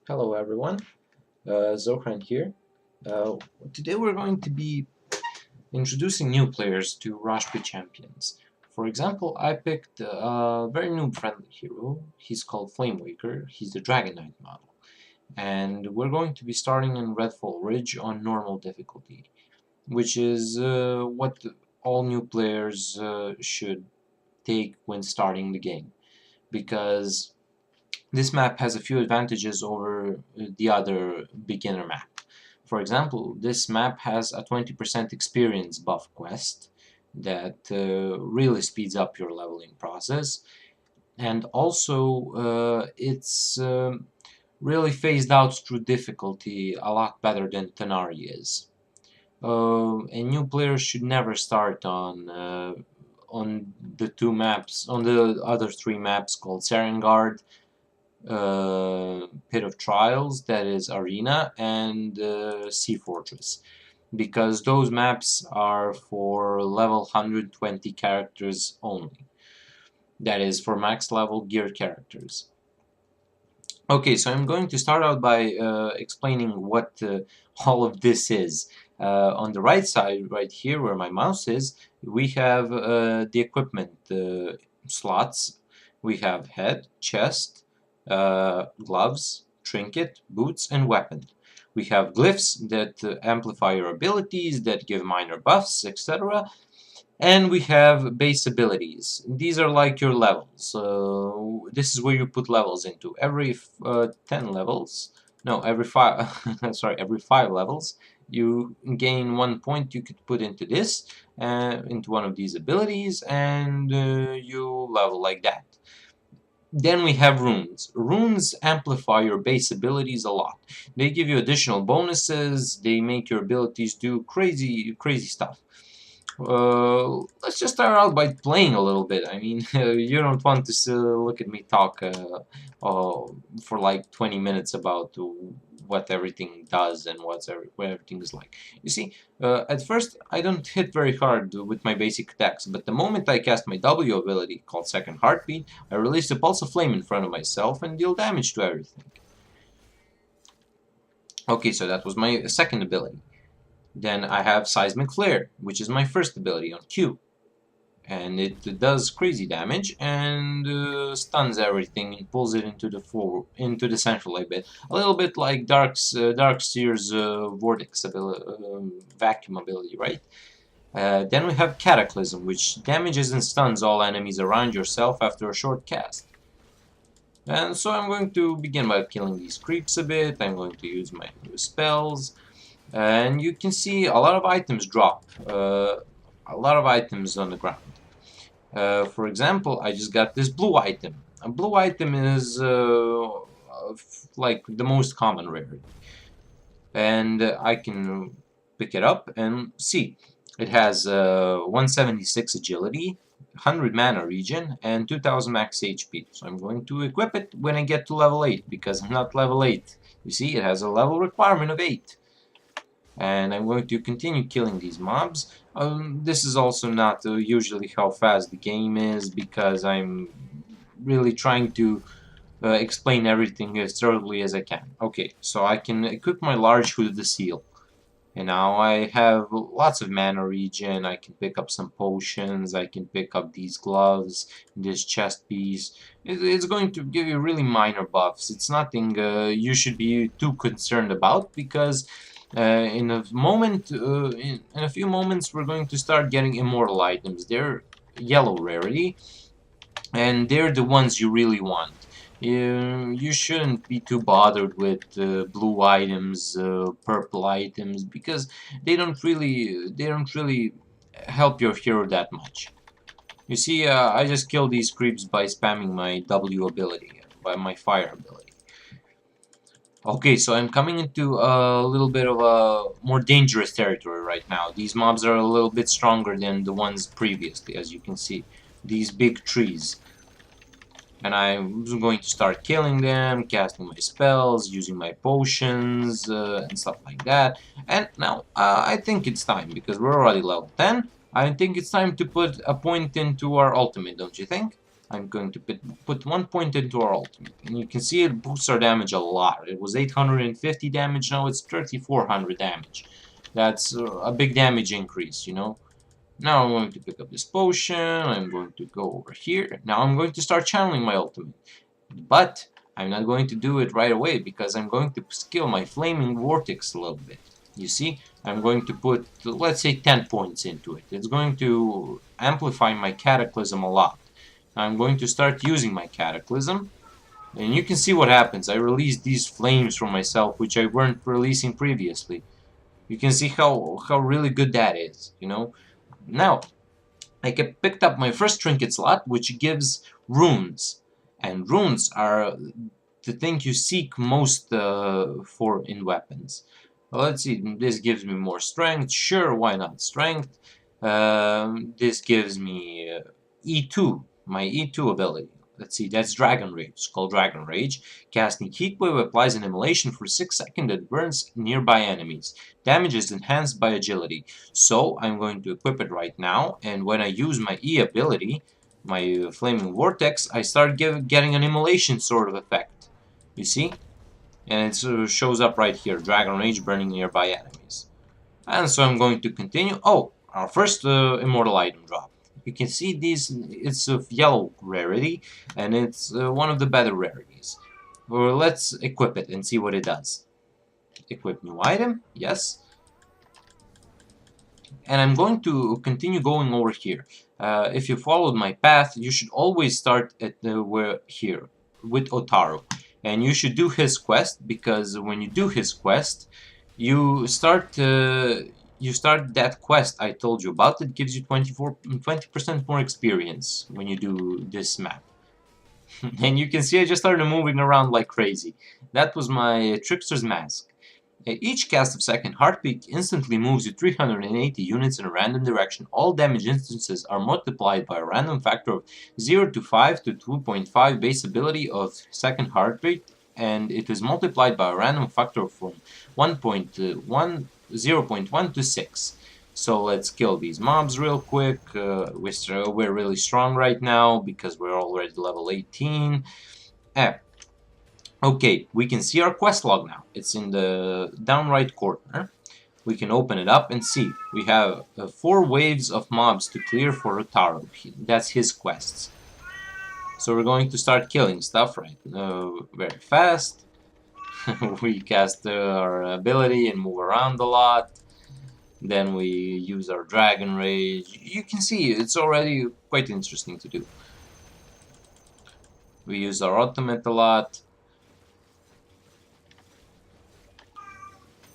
Hello everyone, Zohran here. Uh, Today we're going to be introducing new players to Roshpit Champions. For example, I picked a very noob-friendly hero. He's called Flamewaker. He's the Dragon Knight model. And we're going to be starting in Redfall Ridge on normal difficulty, which is what all new players should take when starting the game. Because this map has a few advantages over the other beginner map. For example, this map has a 20% experience buff quest that really speeds up your leveling process, and also it's really phased out through difficulty a lot better than Tanari is. And new players should never start on the two maps, on the other three maps called Serengard, Pit of Trials, that is Arena, and Sea Fortress, because those maps are for level 120 characters only. That is for max level gear characters. Okay, so I'm going to start out by explaining what all of this is. On the right side, right here where my mouse is, we have the equipment slots. We have head, chest, gloves, trinket, boots, and weapon. We have glyphs that amplify your abilities, that give minor buffs, etc. And we have base abilities. These are like your levels. This is where you put levels into. Every 10 levels, no, every 5, sorry, every 5 levels, you gain 1 point you could put into this, into one of these abilities, and you level like that. Then we have runes. Runes amplify your base abilities a lot. They give you additional bonuses, they make your abilities do crazy stuff. Let's just start out by playing a little bit. I mean, you don't want to look at me talk for like 20 minutes about what everything does and what everything is like. You see, at first I don't hit very hard with my basic attacks, but the moment I cast my W ability, called Second Heartbeat, I release a pulse of flame in front of myself and deal damage to everything. Okay, so that was my second ability. Then I have Seismic Flare, which is my first ability on Q. And it does crazy damage and stuns everything and pulls it into the central a bit. A little bit like Darkseer's Vortex vacuum ability, right? Then we have Cataclysm, which damages and stuns all enemies around yourself after a short cast. And so I'm going to begin by killing these creeps a bit. I'm going to use my new spells. And you can see a lot of items drop. A lot of items on the ground. For example, I just got this blue item. A blue item is like the most common rarity. And I can pick it up and see. It has 176 agility, 100 mana regen, and 2000 max HP. So I'm going to equip it when I get to level 8, because I'm not level 8. You see, it has a level requirement of 8. And I'm going to continue killing these mobs. This is also not usually how fast the game is, because I'm really trying to explain everything as thoroughly as I can. Okay, so I can equip my large Hood of the Seal. And now I have lots of mana regen. I can pick up some potions, I can pick up these gloves, this chest piece. It's going to give you really minor buffs. It's nothing you should be too concerned about, because in a few moments we're going to start getting immortal items. They're yellow rarity, and they're the ones you really want. You shouldn't be too bothered with blue items, purple items, because they don't really help your hero that much. You see, I just kill these creeps by spamming my W ability, by my fire ability. Okay, so I'm coming into a little bit of a more dangerous territory right now. These mobs are a little bit stronger than the ones previously, as you can see. These big trees. And I'm going to start killing them, casting my spells, using my potions, and stuff like that. And now, I think it's time, because we're already level 10. I think it's time to put a point into our ultimate, don't you think? I'm going to put 1 point into our ultimate, and you can see it boosts our damage a lot. It was 850 damage, now it's 3400 damage. That's a big damage increase, you know. Now I'm going to pick up this potion, I'm going to go over here. Now I'm going to start channeling my ultimate. But I'm not going to do it right away because I'm going to skill my flaming vortex a little bit. You see, I'm going to put, let's say, 10 points into it. It's going to amplify my cataclysm a lot. I'm going to start using my cataclysm, and you can see what happens. I release these flames from myself, which I weren't releasing previously. You can see how really good that is, you know. Now, I picked up my first trinket slot, which gives runes. And runes are the thing you seek most for in weapons. Well, let's see, this gives me more strength. Sure, why not strength? This gives me E2, my E2 ability. Let's see, that's Dragon Rage. It's called Dragon Rage. Casting Heatwave applies an immolation for 6 seconds that burns nearby enemies. Damage is enhanced by agility. So I'm going to equip it right now, and when I use my E ability, my Flaming Vortex, I start getting an immolation sort of effect. You see? And it shows up right here, Dragon Rage burning nearby enemies. And so I'm going to continue. Oh, our first immortal item drop. You can see these, it's of yellow rarity, and it's one of the better rarities. Well, let's equip it and see what it does. Equip new item, yes. And I'm going to continue going over here. If you followed my path, you should always start at here, with Otaru. And you should do his quest, because when you do his quest, you start that quest I told you about. It gives you 20% more experience when you do this map. And you can see I just started moving around like crazy. That was my Trickster's Mask. Each cast of Second Heartbeat instantly moves you 380 units in a random direction. All damage instances are multiplied by a random factor of 0 to 5 to 2.5 base ability of Second Heartbeat, and it is multiplied by a random factor from 0.1 to 6. So let's kill these mobs real quick. We're really strong right now because we're already level 18. Okay, we can see our quest log now. It's in the down right corner. We can open it up and see. We have 4 waves of mobs to clear for Otaru. That's his quests. So we're going to start killing stuff very fast. We cast our ability and move around a lot. Then we use our Dragon Rage. You can see it's already quite interesting to do. We use our ultimate a lot.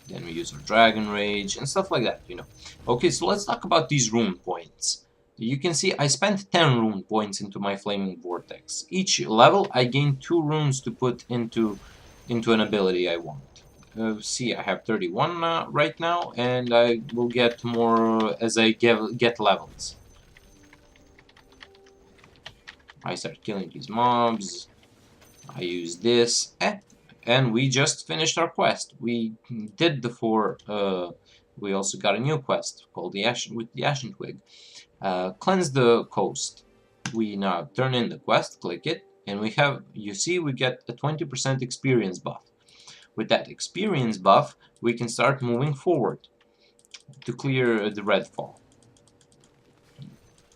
Then we use our Dragon Rage and stuff like that, you know. Okay, so let's talk about these rune points. You can see I spent 10 rune points into my Flaming Vortex. Each level I gain 2 runes to put into an ability I want. See, I have 31 right now, and I will get more as I get levels. I start killing these mobs. I use this. And we just finished our quest. We did the 4. We also got a new quest called the Ashen Twig. Cleanse the coast. We now turn in the quest, click it, and we have, you see, we get a 20% experience buff. With that experience buff, we can start moving forward to clear the Redfall.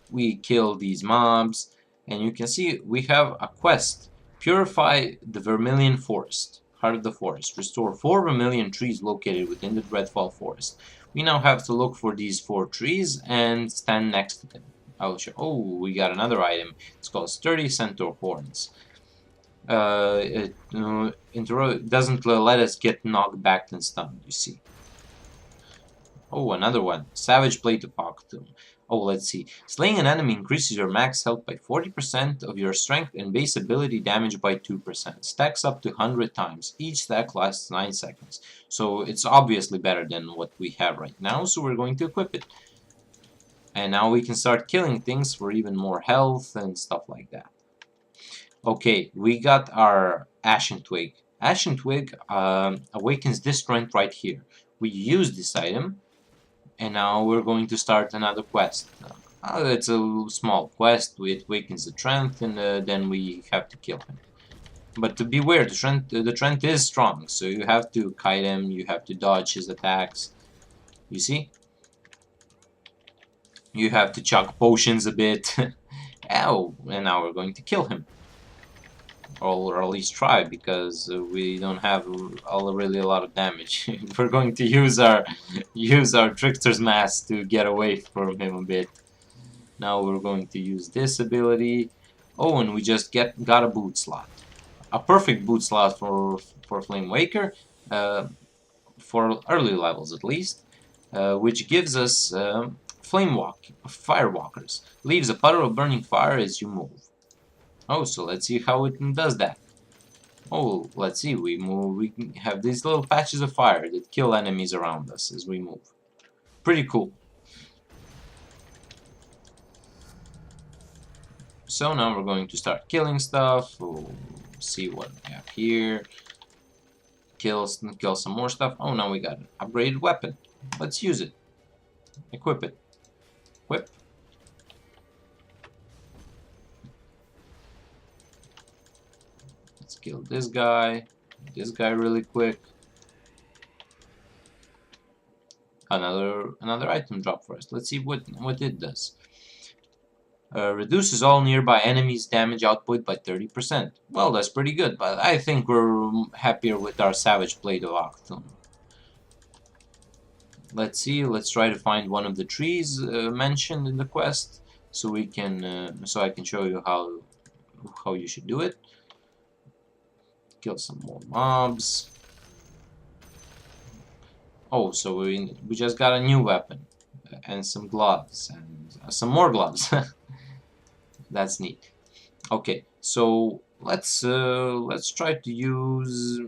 We kill these mobs, and you can see we have a quest. Purify the Vermilion Forest. Heart of the Forest. Restore 4 Vermilion trees located within the Redfall Forest. We now have to look for these 4 trees and stand next to them. I'll show. Oh, we got another item. It's called Sturdy Centaur Horns. It doesn't let us get knocked back and stunned, you see. Oh, another one. Savage Blade of Octum. Oh, let's see. Slaying an enemy increases your max health by 40% of your strength and base ability damage by 2%. Stacks up to 100 times. Each stack lasts 9 seconds. So it's obviously better than what we have right now, so we're going to equip it. And now we can start killing things for even more health and stuff like that. Okay, we got our Ashen Twig. Ashen Twig awakens this strength right here. We use this item, and now we're going to start another quest. It's a small quest. It weakens the Trent, and then we have to kill him. But to beware, the Trent is strong, so you have to kite him. You have to dodge his attacks. You see? You have to chuck potions a bit. Oh, and now we're going to kill him. Or at least try, because we don't have really a lot of damage. We're going to use our Trickster's Mask to get away from him a bit. Now we're going to use this ability. Oh, and we just got a boot slot. A perfect boot slot for Flame Waker, for early levels at least, which gives us Fire Walkers. Leaves a puddle of burning fire as you move. Oh, so let's see how it does that. Oh, let's see, we move. We have these little patches of fire that kill enemies around us as we move. Pretty cool. So now we're going to start killing stuff. We'll see what we have here. Kill some more stuff. Oh, now we got an upgraded weapon. Let's use it. Equip it. Equip. Let's kill this guy really quick. Another item drop for us. Let's see what it does. Reduces all nearby enemies' damage output by 30%. Well, that's pretty good, but I think we're happier with our Savage Blade of Octon. Let's see. Let's try to find one of the trees mentioned in the quest, so we can so I can show you how you should do it. Kill some more mobs. Oh, so we just got a new weapon and some gloves and some more gloves. That's neat. Okay, so let's try to use,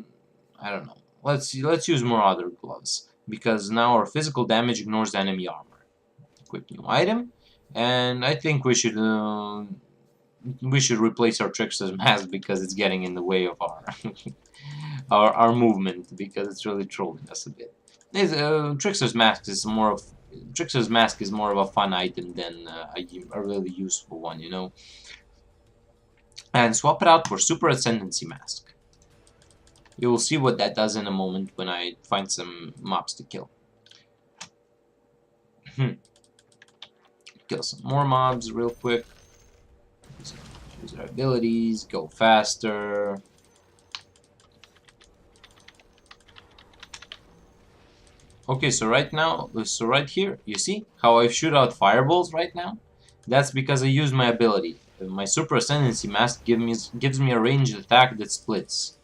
I don't know. Let's use more other gloves, because now our physical damage ignores enemy armor. Equip new item, and I think we should replace our Trickster's Mask, because it's getting in the way of our our movement, because it's really trolling us a bit. Trickster's Mask is more of a fun item than a really useful one, you know. And swap it out for Super Ascendancy Mask. You will see what that does in a moment when I find some mobs to kill. Kill some more mobs real quick. Use our abilities, go faster. Okay, so right here, you see how I shoot out fireballs right now? That's because I used my ability. My Super Ascendancy Mask gives me a ranged attack that splits.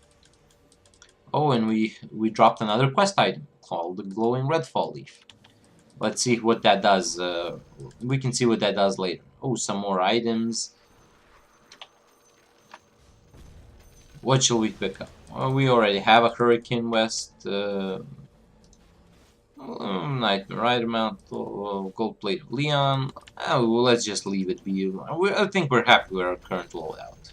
Oh, and we dropped another quest item called the Glowing Redfall Leaf. Let's see what that does. We can see what that does later. Oh, some more items. What shall we pick up? Well, we already have a Hurricane West. Nightmare Item, Gold Plate of Leon. Well, let's just leave it be. I think we're happy with our current loadout.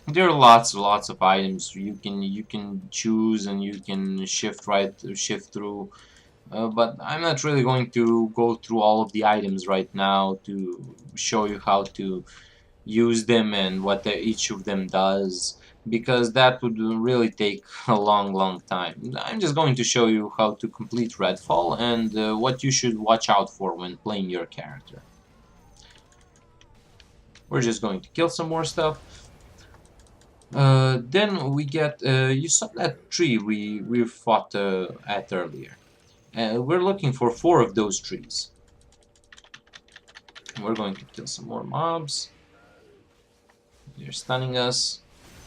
There are lots of items you can choose, and you can shift through. But I'm not really going to go through all of the items right now to show you how to use them and what each of them does, because that would really take a long time. I'm just going to show you how to complete Redfall and what you should watch out for when playing your character. We're just going to kill some more stuff. Then we get, you saw that tree we fought at earlier. We're looking for 4 of those trees. We're going to kill some more mobs. They're stunning us.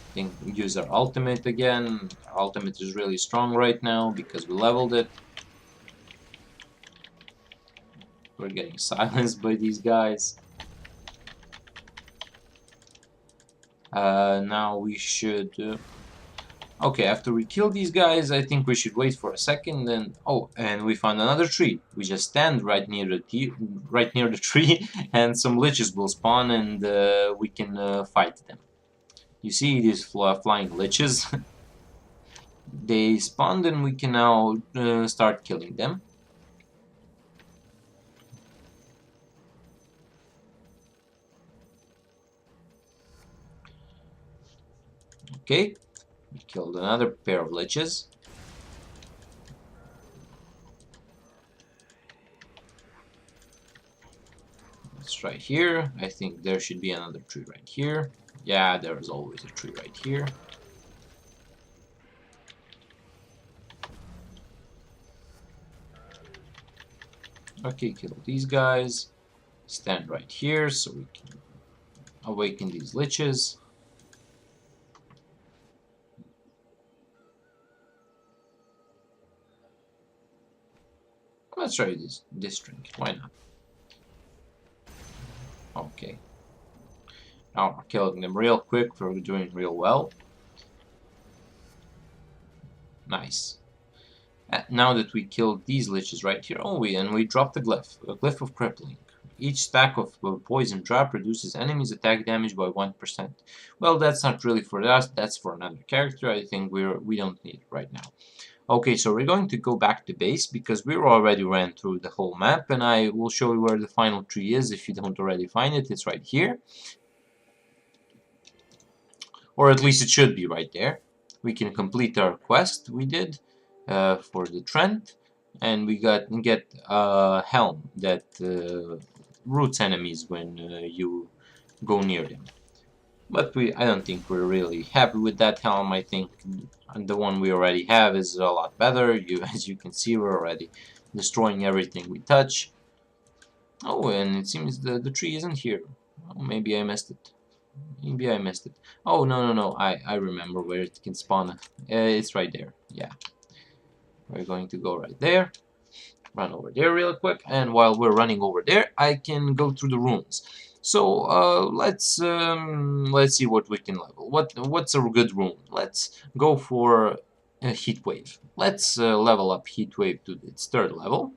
I think we use our ultimate again. Our ultimate is really strong right now because we leveled it. We're getting silenced by these guys. Now we should... okay, after we kill these guys, I think we should wait for a second. And oh, and we found another tree. We just stand right near the tree, and some liches will spawn, and we can fight them. You see these flying liches? They spawned, and we can now start killing them. Okay, we killed another pair of liches. Let's try here. I think there should be another tree right here. Yeah, there is always a tree right here. Okay, kill these guys. Stand right here so we can awaken these liches. Let's try this drink. Why not? Okay. Now we're killing them real quick. We're doing real well. Nice. Now that we killed these liches right here, and we dropped a glyph of crippling. Each stack of poison trap reduces enemies' attack damage by 1%. Well, that's not really for us. That's for another character. I think we don't need it right now. Okay, so we're going to go back to base because we already ran through the whole map, and I will show you where the final tree is. If you don't already find it, it's right here. Or at least it should be right there. We can complete our quest we did for the Trent, and we get a helm that roots enemies when you go near them. But I don't think we're really happy with that helm. I think the one we already have is a lot better. As you can see, we're already destroying everything we touch. Oh, and it seems the tree isn't here. Oh, maybe I missed it. Maybe I missed it. Oh, no. I remember where it can spawn. It's right there. Yeah. We're going to go right there. Run over there real quick. And while we're running over there, I can go through the rooms. So let's see what we can level. What's a good room? Let's go for a heat wave. Let's level up heat wave to its 3rd level.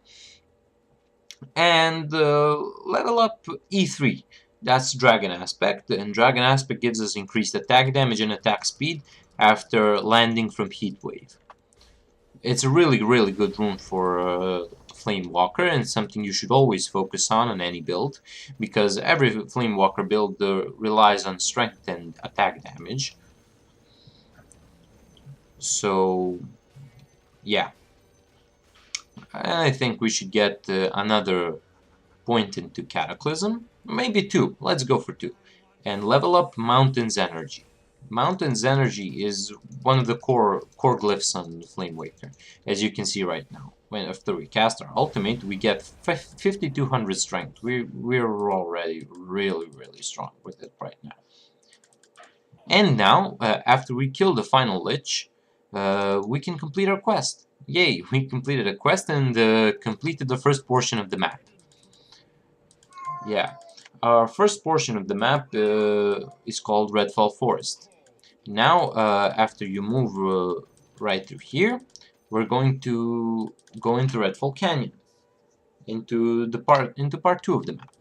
And level up E3. That's Dragon Aspect, and Dragon Aspect gives us increased attack damage and attack speed after landing from Heat Wave. It's a really good rune for Flame Walker, and something you should always focus on any build, because every Flame Walker build relies on strength and attack damage. So, yeah. And I think we should get another point into Cataclysm. Maybe 2. Let's go for 2. And level up Mountain's Energy. Mountain's Energy is one of the core glyphs on Flame Waker, as you can see right now. When after we cast our ultimate, we get 5200 strength. We're already really strong with it right now. And now, after we kill the final lich, we can complete our quest. Yay, we completed a quest and completed the first portion of the map. Yeah, our first portion of the map is called Redfall Forest. Now, after you move right through here, we're going to go into Redfall Canyon, into part 2 of the map.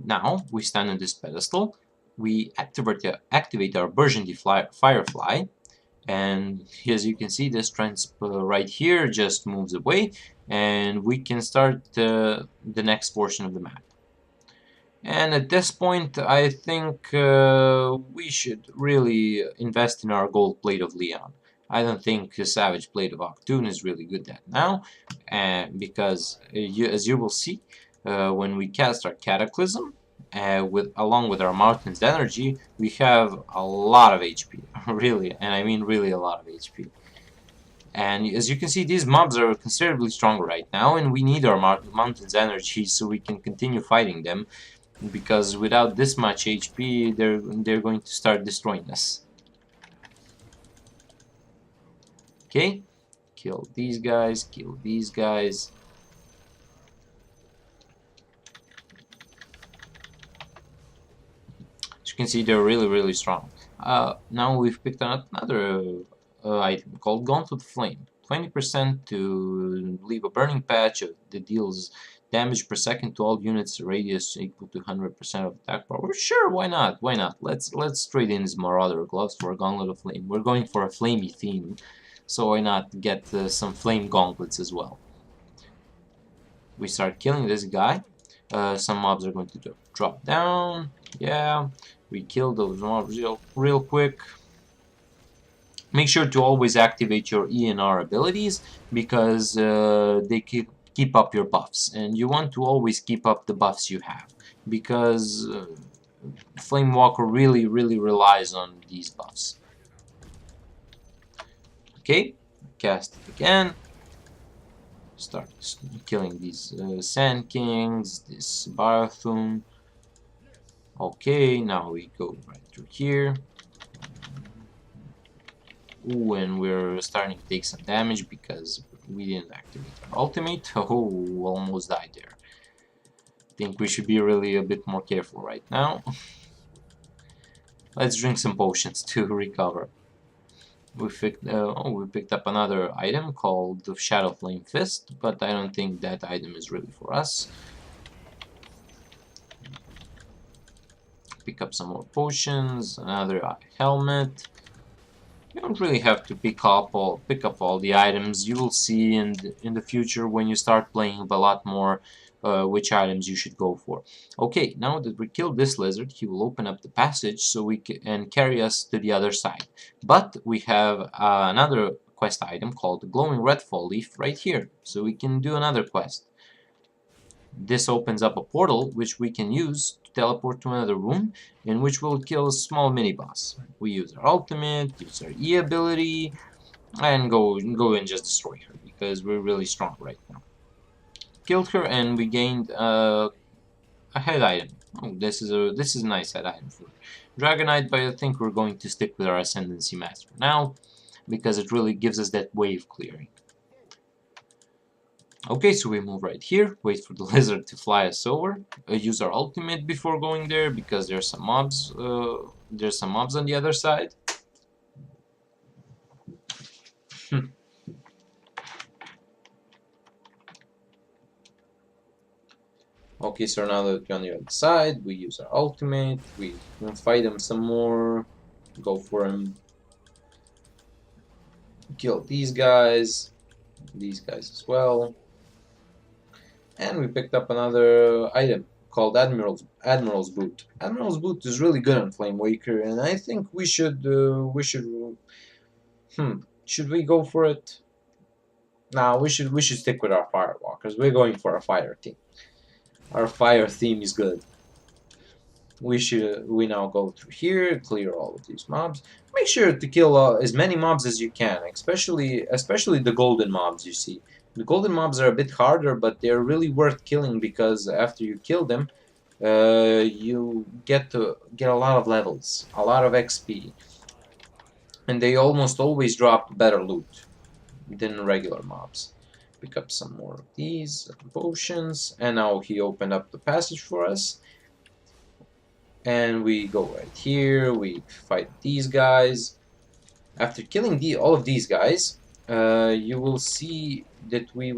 Now we stand on this pedestal. We activate our Burgundy Firefly. And as you can see, this trend right here just moves away, and we can start the next portion of the map. And at this point, I think we should really invest in our gold plate of Leon. I don't think the Savage Plate of Octoon is really good at now, because as you will see, when we cast our Cataclysm, along with our Mountain's Energy, we have a lot of HP, really, and I mean really a lot of HP. And as you can see, these mobs are considerably stronger right now, and we need our Mountain's Energy so we can continue fighting them, because without this much HP, they're going to start destroying us. Okay, kill these guys, kill these guys. As you can see, they're really strong. Now we've picked up another item called Gauntlet Flame. 20% to leave a burning patch that deals damage per second to all units radius equal to 100% of attack power. Sure, why not? Why not? Let's trade in these Marauder gloves for a Gauntlet of Flame. We're going for a flamey theme, so why not get some flame gauntlets as well? We start killing this guy. Some mobs are going to drop down. Yeah, we kill those mobs real quick. Make sure to always activate your E and R abilities because they keep up your buffs, and you want to always keep up the buffs you have because Flame Walker really relies on these buffs. Okay, cast it again. Start killing these Sand Kings, this Barathun. Okay, now we go right through here. Ooh, and we're starting to take some damage because we didn't activate our ultimate. Oh, almost died there. Think we should be really a bit more careful right now. Let's drink some potions to recover. We picked up another item called the Shadow Flame Fist, but I don't think that item is really for us. Pick up some more potions, another helmet. You don't really have to pick up all the items. You will see in the future when you start playing a lot more which items you should go for. Okay, now that we killed this lizard, he will open up the passage so we can carry us to the other side. But we have another quest item called the glowing Redfall leaf right here, so we can do another quest. This opens up a portal which we can use to teleport to another room in which we'll kill a small mini-boss. We use our ultimate, use our E ability, and go and just destroy her because we're really strong right now. Killed her and we gained a head item. Oh, this is a nice head item for Dragonite, but I think we're going to stick with our Ascendancy Master now because it really gives us that wave clearing. Okay, so we move right here, wait for the lizard to fly us over, use our ultimate before going there because there's some mobs on the other side. Okay, so now that we're on the other side, we use our ultimate, we fight him some more, go for him, kill these guys as well. And we picked up another item called Admiral's Boot. Admiral's Boot is really good on Flame Waker, and I think we should should we go for it? Nah, we should stick with our Firewalkers. We're going for a fire team. Our fire theme is good. We now go through here, clear all of these mobs. Make sure to kill as many mobs as you can, especially the golden mobs you see. The golden mobs are a bit harder, but they're really worth killing because after you kill them, you get a lot of levels, a lot of XP, and they almost always drop better loot than regular mobs. Pick up some more of these potions, and now he opened up the passage for us. And we go right here, we fight these guys. After killing all of these guys, you will see that we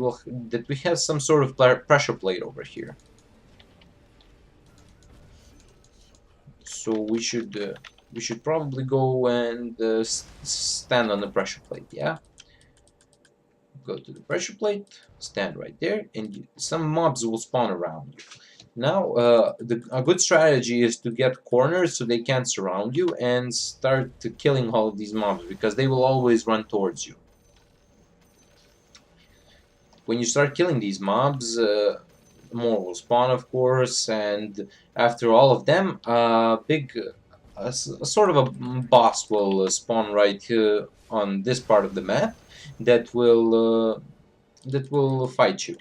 have some sort of pressure plate over here. So we should probably go and stand on the pressure plate. Yeah. Go to the pressure plate, stand right there, and some mobs will spawn around you. Now, a good strategy is to get corners so they can't surround you and start killing all of these mobs because they will always run towards you. When you start killing these mobs, more will spawn, of course, and after all of them, a sort of a boss will spawn right on this part of the map that will fight you.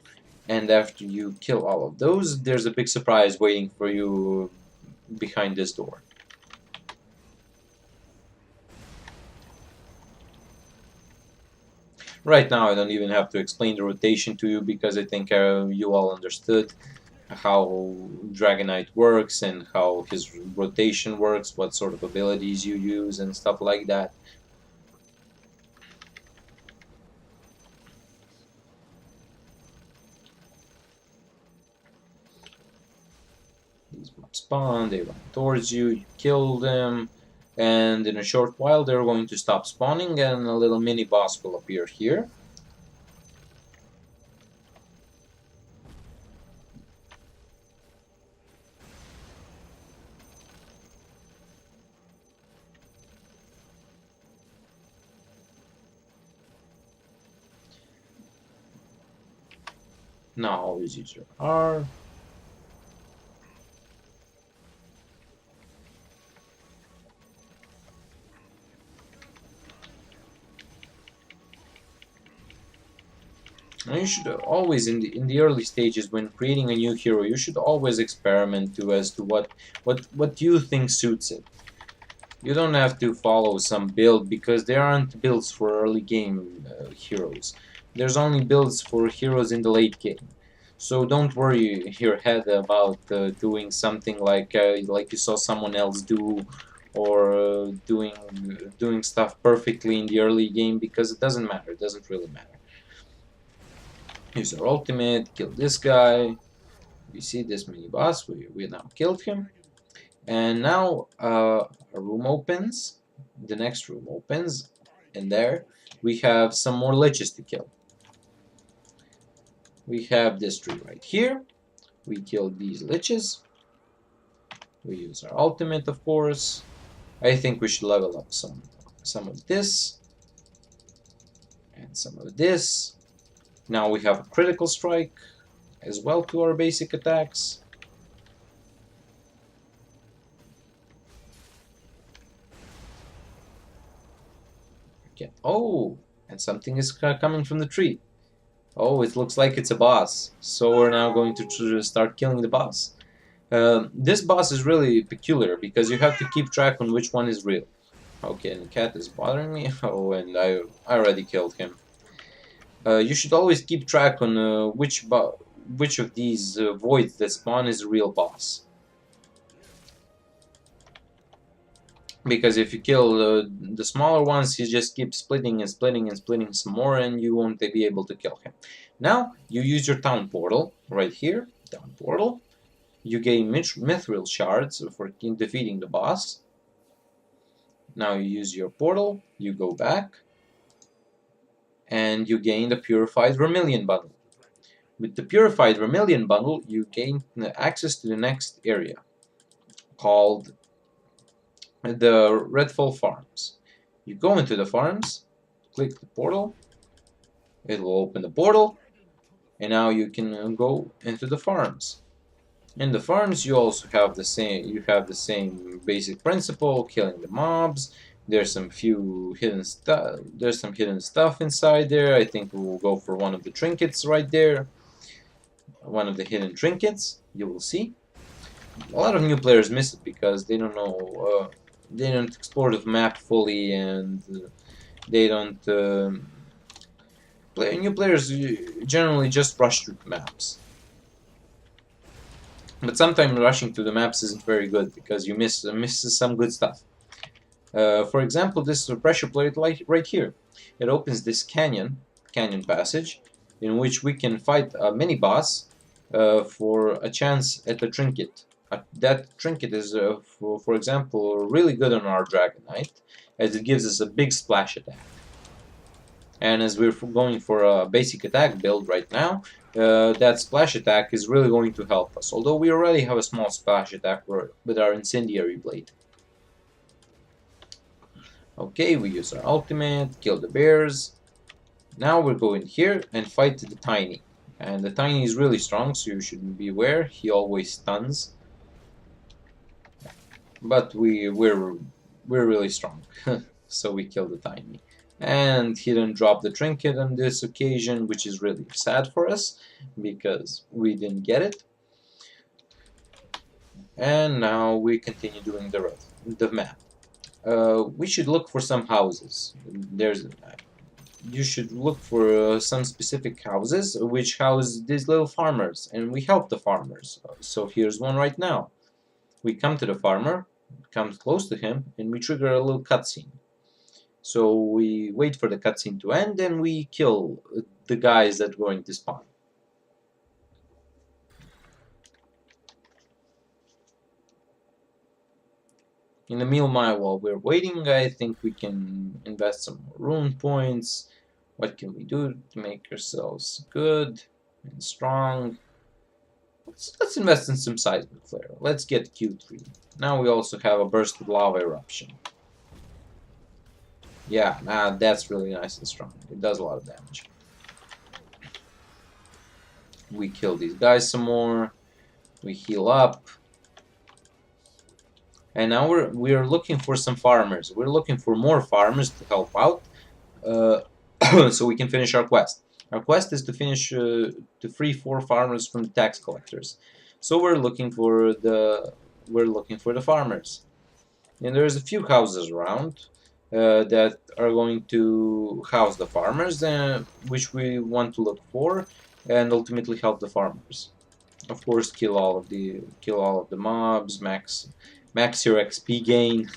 And after you kill all of those, there's a big surprise waiting for you behind this door. Right now, I don't even have to explain the rotation to you because I think you all understood how Dragonite works and how his rotation works, what sort of abilities you use and stuff like that. These mobs spawn, they run towards you, you kill them, and in a short while they're going to stop spawning and a little mini boss will appear here. Now always use your R. Now you should always in the early stages when creating a new hero, you should always experiment to as to what you think suits it. You don't have to follow some build because there aren't builds for early game heroes. There's only builds for heroes in the late game. So don't worry your head about doing something like you saw someone else do, or doing stuff perfectly in the early game, because it doesn't matter. It doesn't really matter. Use our ultimate, kill this guy. We see this mini boss. We now killed him. And now a room opens, the next room opens, and there we have some more liches to kill. We have this tree right here. We kill these liches. We use our ultimate, of course. I think we should level up some of this and some of this. Now we have a critical strike as well to our basic attacks. Okay. Oh, and something is coming from the tree. Oh, it looks like it's a boss. So we're now going to start killing the boss. This boss is really peculiar because you have to keep track on which one is real. Okay, and the cat is bothering me. Oh, and I already killed him. You should always keep track on which of these voids that spawn is a real boss. Because if you kill the smaller ones, he just keeps splitting and splitting and splitting some more, and you won't be able to kill him. Now, you use your town portal, right here, town portal. You gain mithril shards for defeating the boss. Now you use your portal, you go back, and you gain the Purified Vermilion bundle. With the Purified Vermilion bundle, you gain access to the next area, called the Redfall farms. You go into the farms, click the portal, it will open the portal, and now you can go into the farms. In the farms, you also have the same basic principle, killing the mobs. There's some hidden stuff inside there. I think we'll go for one of the trinkets right there. One of the hidden trinkets, you will see. A lot of new players miss it because they don't know, they don't explore the map fully, and they don't. New players generally just rush through the maps. But sometimes rushing to the maps isn't very good because you miss some good stuff. For example, this pressure plate right here. It opens this canyon passage, in which we can fight a mini boss for a chance at a trinket. That trinket is, for example, really good on our Dragon Knight, as it gives us a big splash attack. And as we're going for a basic attack build right now, that splash attack is really going to help us. Although we already have a small splash attack with our incendiary blade. Okay, we use our ultimate, kill the bears. Now we're going here and fight the Tiny. And the Tiny is really strong, so you should be aware. He always stuns. But we're really strong, so we kill the Tiny. And he didn't drop the trinket on this occasion, which is really sad for us, because we didn't get it. And now we continue doing the map. We should look for some houses. You should look for some specific houses which house these little farmers, and we help the farmers. So here's one right now. We come to the farmer, come close to him, and we trigger a little cutscene. So we wait for the cutscene to end, and we kill the guys that are going to spawn. In the meanwhile, while we're waiting, I think we can invest some more rune points. What can we do to make ourselves good and strong? Let's invest in some seismic flare. Let's get Q3. Now we also have a burst of lava eruption. Yeah, that's really nice and strong. It does a lot of damage. We kill these guys some more. We heal up. And now we're looking for some farmers. We're looking for more farmers to help out, so we can finish our quest. Our quest is to finish to free 4 farmers from the tax collectors. So we're looking for the farmers. And there's a few houses around that are going to house the farmers, which we want to look for, and ultimately help the farmers. Of course, kill all of the mobs, max your XP gain.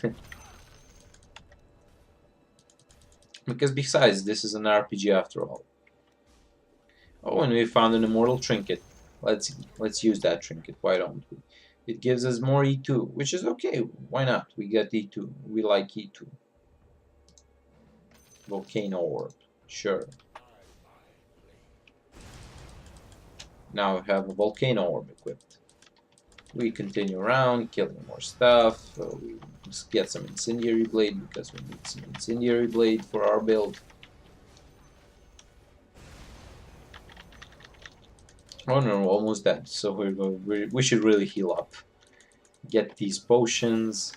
Because besides, this is an RPG after all. Oh, and we found an immortal trinket. Let's use that trinket. Why don't we? It gives us more E2, which is okay. Why not? We get E2. We like E2. Volcano orb. Sure. Now we have a volcano orb equipped. We continue around, killing more stuff. We just get some incendiary blade because we need some incendiary blade for our build. Oh no, almost dead. So we should really heal up. Get these potions.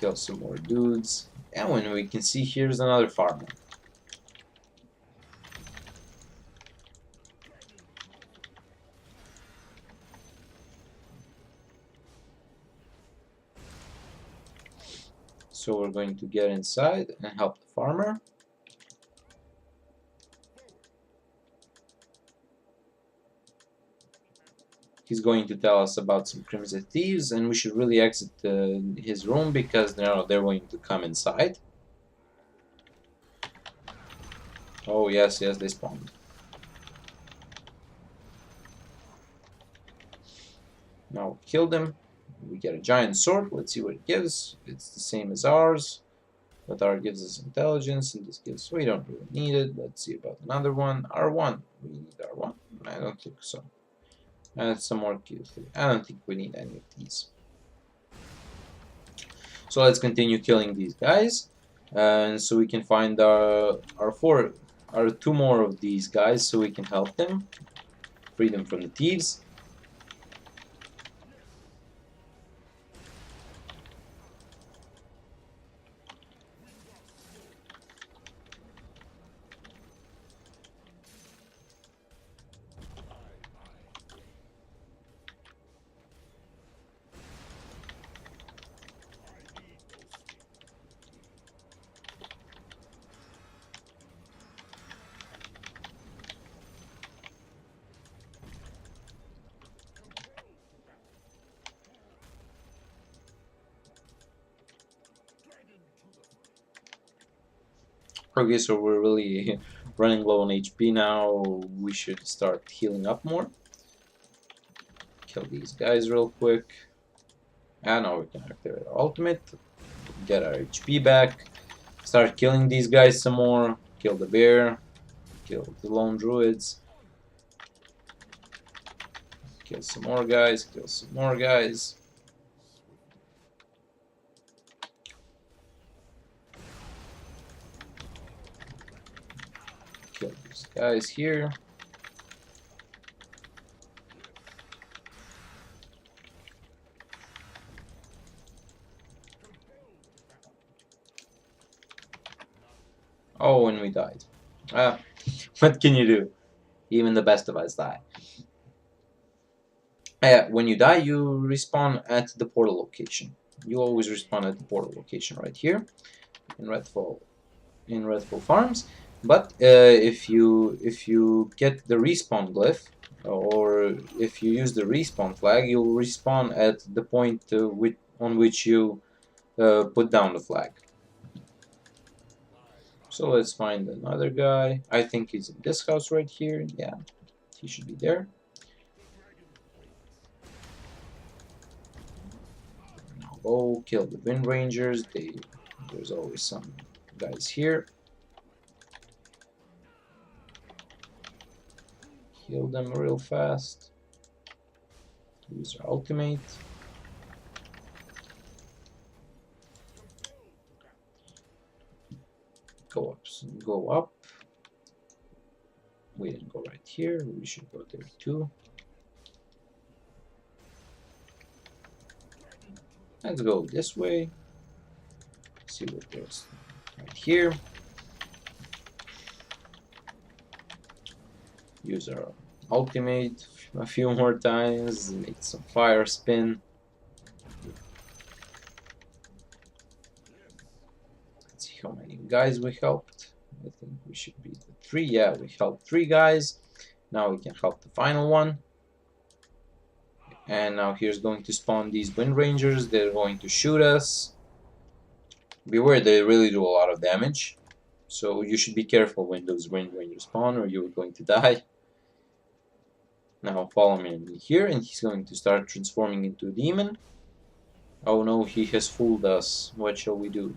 Kill some more dudes. And when we can see, here's another farmer. So we're going to get inside and help the farmer. He's going to tell us about some Crimson Thieves, and we should really exit his room because now they're going to come inside. Oh yes, yes, they spawned. Now kill them. We get a giant sword. Let's see what it gives. It's the same as ours, but ours gives us intelligence, and this gives. We don't really need it. Let's see about another one. R1. We need R1. I don't think so. And some more Q3. I don't think we need any of these. So let's continue killing these guys, and so we can find our 2 more of these guys, so we can help them, free them from the thieves. Okay, so we're really running low on HP now. We should start healing up more. Kill these guys real quick. And now we can activate our ultimate. Get our HP back. Start killing these guys some more. Kill the bear. Kill the lone druids. Kill some more guys. Kill some more guys. Kill these guys here. Oh, and we died. What can you do? Even the best of us die. When you die, you respawn at the portal location. You always respawn at the portal location right here in Redfall, Farms. But if you get the respawn glyph, or if you use the respawn flag, you'll respawn at the point on which you put down the flag. So let's find another guy. I think he's in this house right here. Yeah, he should be there. Go kill the Wind Rangers. There's always some guys here. Heal them real fast. Use our ultimate. Go up. We didn't go right here. We should go there too. Let's go this way. See what there's right here. Use our ultimate a few more times. Make some fire spin. Let's see how many guys we helped. I think we should be the 3. Yeah, we helped 3 guys. Now we can help the final one. And now here's going to spawn these Wind Rangers. They're going to shoot us. Beware, they really do a lot of damage. So you should be careful when those Wind Rangers spawn or you're going to die. Now follow me here and he's going to start transforming into a demon. Oh no, he has fooled us. What shall we do?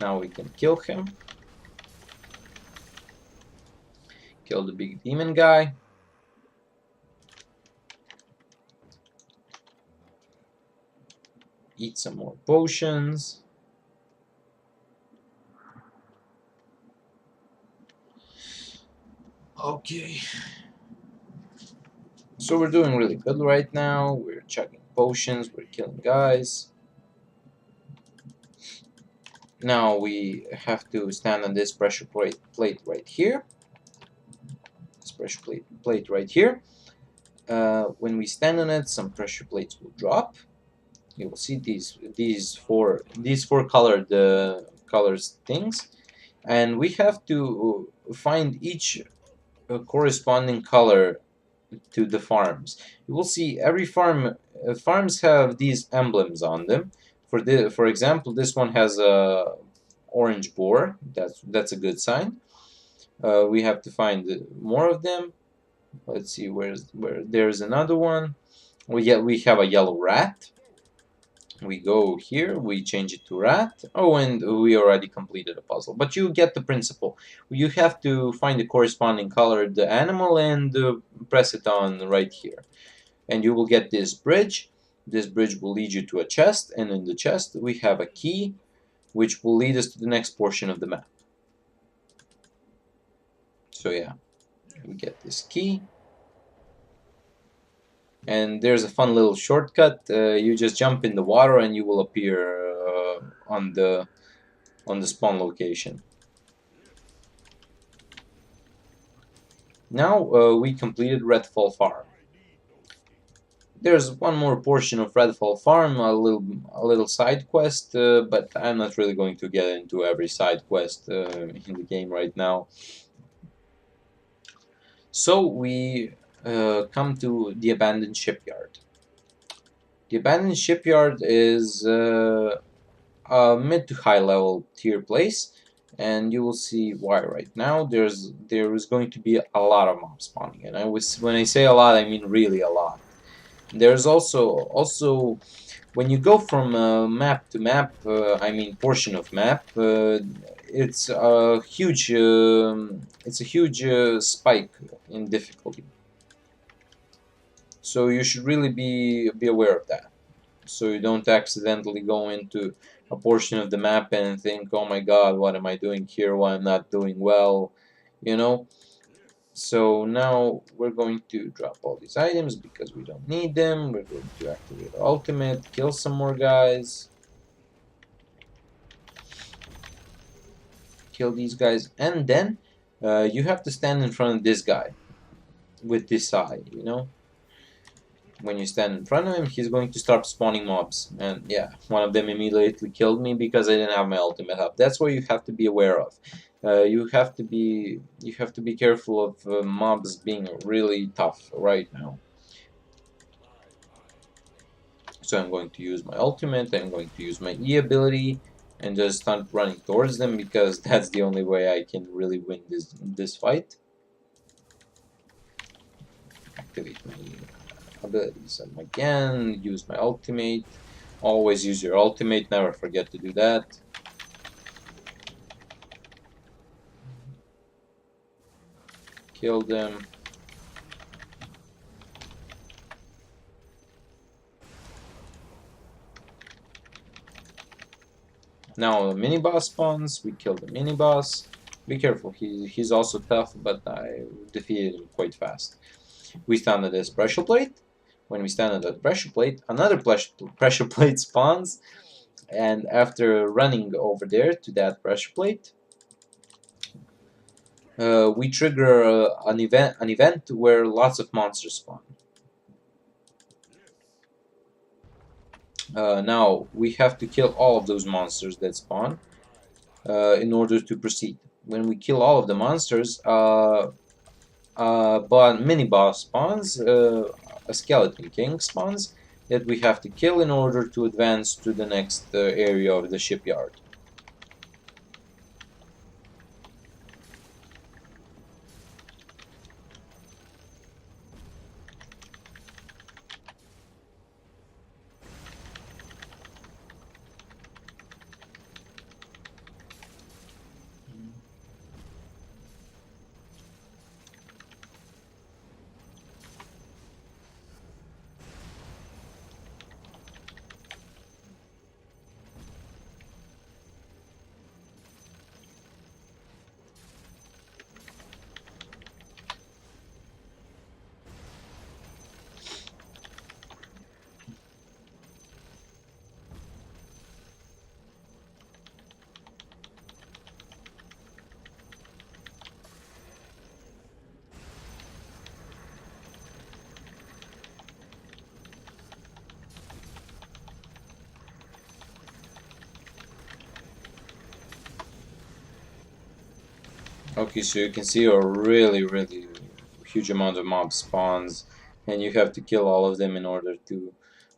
Now we can kill him. Kill the big demon guy. Eat some more potions. Okay. So we're doing really good right now. We're chugging potions, we're killing guys. Now we have to stand on this pressure plate right here. This pressure plate right here. When we stand on it, some pressure plates will drop. You will see these four colored colors things, and we have to find each corresponding color to the farms. You will see every farms have these emblems on them. For example, this one has a orange boar. That's a good sign. We have to find more of them. Let's see where there's another one. We have a yellow rat. We go here, we change it to rat. Oh, and we already completed a puzzle. But you get the principle. You have to find the corresponding colored animal and press it on right here. And you will get this bridge. This bridge will lead you to a chest, and in the chest we have a key, which will lead us to the next portion of the map. So yeah, we get this key. And there's a fun little shortcut. You just jump in the water and you will appear on the spawn location. Now we completed Redfall Farm. There's one more portion of Redfall Farm, a little side quest, but I'm not really going to get into every side quest in the game right now. So we come to the abandoned shipyard. The abandoned shipyard is a mid to high level tier place, and you will see why right now. There is going to be a lot of mob spawning, and when I say a lot, I mean really a lot. There's also when you go from map to map, I mean portion of map, it's a huge spike in difficulty. So you should really be aware of that, so you don't accidentally go into a portion of the map and think, oh my god, what am I doing here, why I'm not doing well, you know. So now we're going to drop all these items because we don't need them. We're going to activate our ultimate, kill some more guys, kill these guys, and then you have to stand in front of this guy with this eye, you know. When you stand in front of him, he's going to start spawning mobs, and yeah, one of them immediately killed me because I didn't have my ultimate up. That's what you have to be aware of. You have to be careful of mobs being really tough right now. So I'm going to use my ultimate. I'm going to use my E ability and just start running towards them because that's the only way I can really win this fight. Activate my abilities again. Use my ultimate. Always use your ultimate. Never forget to do that. Kill them. Now mini boss spawns. We kill the mini boss. Be careful. He's also tough, but I defeated him quite fast. We stand at this pressure plate. When we stand at that pressure plate, another pressure plate spawns. And after running over there to that pressure plate, we trigger an event where lots of monsters spawn. Now we have to kill all of those monsters that spawn in order to proceed. When we kill all of the monsters, mini boss spawns, a skeleton king spawns that we have to kill in order to advance to the next area of the shipyard. Okay, so you can see a really huge amount of mob spawns, and you have to kill all of them in order to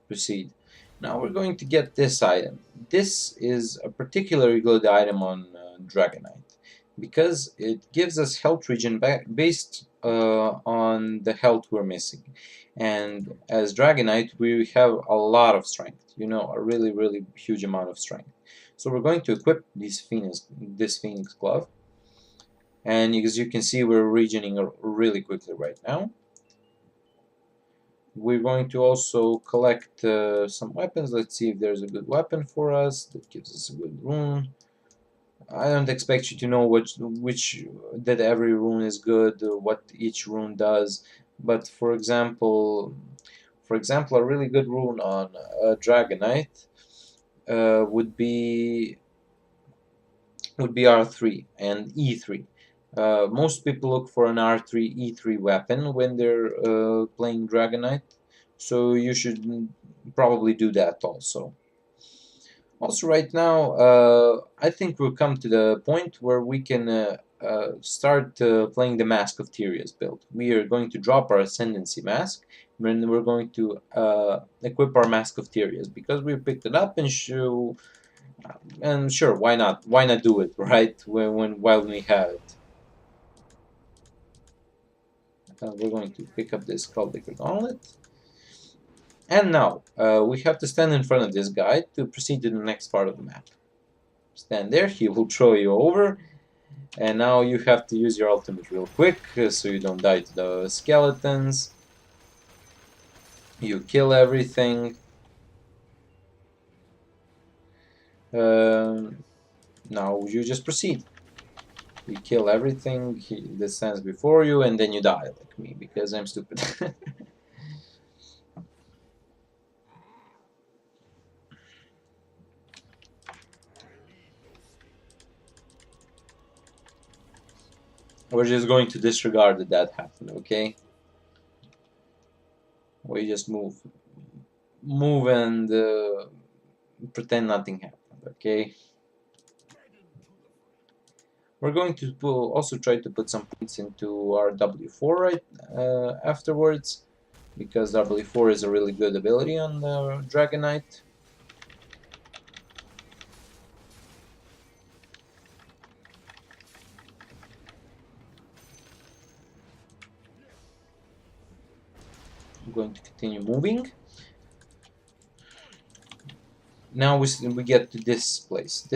proceed. Now we're going to get this item. This is a particularly good item on Dragonite, because it gives us health regen based on the health we're missing. And as Dragonite, we have a lot of strength, you know, a really huge amount of strength. So we're going to equip this Phoenix Glove. And as you can see, we're regening really quickly right now. We're going to also collect some weapons. Let's see if there's a good weapon for us that gives us a good rune. I don't expect you to know that every rune is good, what each rune does. But for example, a really good rune on Dragonite would be R3 and E3. Most people look for an R3 E3 weapon when they're playing Dragonite, so you should probably do that also. Also, right now, I think we'll come to the point where we can start playing the Mask of Tyrius build. We are going to drop our Ascendancy Mask, and we're going to equip our Mask of Tyrius because we picked it up and show. And sure, why not? Why not do it, right? While we have it. We're going to pick up this Skullbreaker Gauntlet. And now, we have to stand in front of this guy to proceed to the next part of the map. Stand there, he will throw you over. And now you have to use your ultimate real quick, so you don't die to the skeletons. You kill everything. Now you just proceed. You kill everything that stands before you, and then you die like me, because I'm stupid. We're just going to disregard that happened, okay? We just move and pretend nothing happened, okay? We're going to also try to put some points into our W4 right afterwards, because W4 is a really good ability on the Dragonite. I'm going to continue moving. Now we get to this place.